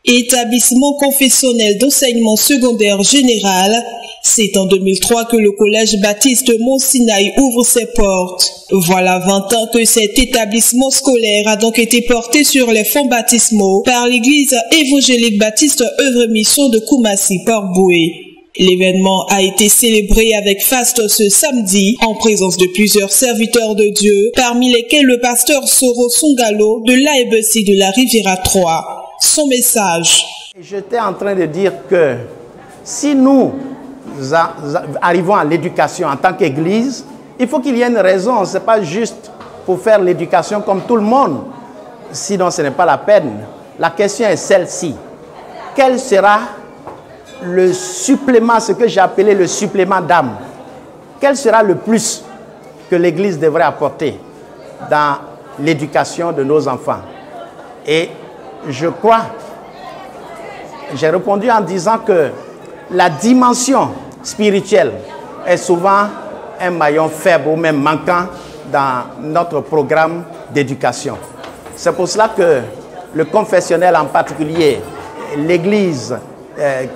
Établissement confessionnel d'enseignement secondaire général, c'est en 2003 que le collège baptiste Mont-Sinaï ouvre ses portes. Voilà 20 ans que cet établissement scolaire a donc été porté sur les fonds baptismaux par l'église évangélique baptiste Œuvre Mission de Koumassi Port-Boué. L'événement a été célébré avec faste ce samedi en présence de plusieurs serviteurs de Dieu, parmi lesquels le pasteur Soro Sungalo de l'AEBC de la Riviera 3. Son message. J'étais en train de dire que si nous arrivons à l'éducation en tant qu'Église, il faut qu'il y ait une raison. Ce n'est pas juste pour faire l'éducation comme tout le monde. Sinon, ce n'est pas la peine. La question est celle-ci. Quel sera le supplément, ce que j'ai appelé le supplément d'âme? Quel sera le plus que l'Église devrait apporter dans l'éducation de nos enfants? Et je crois, j'ai répondu en disant que la dimension spirituelle est souvent un maillon faible ou même manquant dans notre programme d'éducation. C'est pour cela que le confessionnel, en particulier l'Église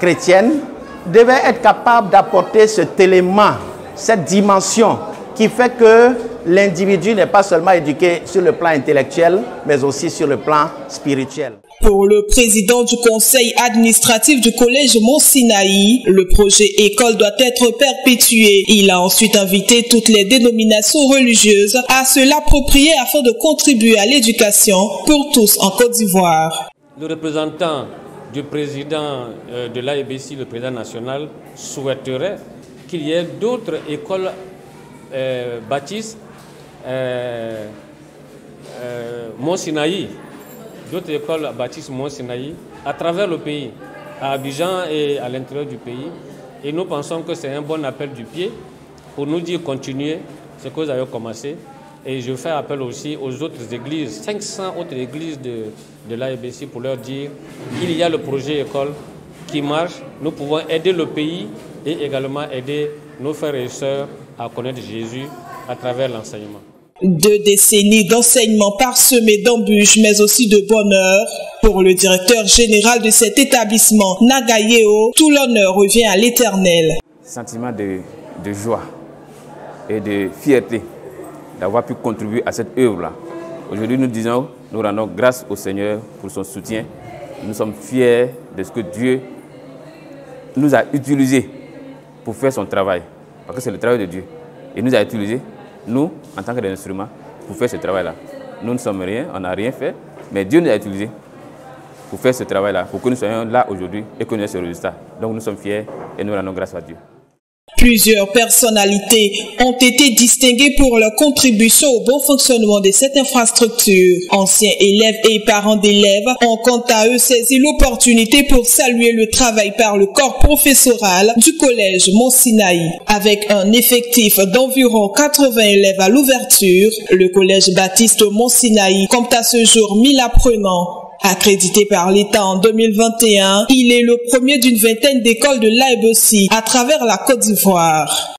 chrétienne, devait être capable d'apporter cet élément, cette dimension qui fait que l'individu n'est pas seulement éduqué sur le plan intellectuel, mais aussi sur le plan spirituel. Pour le président du conseil administratif du collège Mont-Sinaï, le projet école doit être perpétué. Il a ensuite invité toutes les dénominations religieuses à se l'approprier afin de contribuer à l'éducation pour tous en Côte d'Ivoire. Le représentant du président de l'AEBC, le président national, souhaiterait qu'il y ait d'autres écoles baptistes Mont-Sinaï, d'autres écoles baptistes Mont-Sinaï à travers le pays, à Abidjan et à l'intérieur du pays. Et nous pensons que c'est un bon appel du pied pour nous dire continuer ce que vous avez commencé. Et je fais appel aussi aux autres églises, 500 autres églises de l'AEBC pour leur dire qu'il y a le projet école qui marche. Nous pouvons aider le pays et également aider nos frères et sœurs à connaître Jésus à travers l'enseignement. 2 décennies d'enseignement parsemées d'embûches, mais aussi de bonheur. Pour le directeur général de cet établissement, Nagayeo, tout l'honneur revient à l'Éternel. Sentiment de joie et de fierté d'avoir pu contribuer à cette œuvre-là. Aujourd'hui, nous rendons grâce au Seigneur pour son soutien. Nous sommes fiers de ce que Dieu nous a utilisés pour faire son travail. Parce que c'est le travail de Dieu. Il nous a utilisés, nous, en tant qu'instruments, pour faire ce travail-là. Nous ne sommes rien, on n'a rien fait, mais Dieu nous a utilisés pour faire ce travail-là, pour que nous soyons là aujourd'hui et que nous ayons ce résultat. Donc nous sommes fiers et nous rendons grâce à Dieu. Plusieurs personnalités ont été distinguées pour leur contribution au bon fonctionnement de cette infrastructure. Anciens élèves et parents d'élèves ont quant à eux saisi l'opportunité pour saluer le travail par le corps professoral du collège Mont-Sinaï. Avec un effectif d'environ 80 élèves à l'ouverture, le collège baptiste Mont-Sinaï compte à ce jour 1000 apprenants. Accrédité par l'État en 2021, il est le premier d'une vingtaine d'écoles de l'AEBC à travers la Côte d'Ivoire.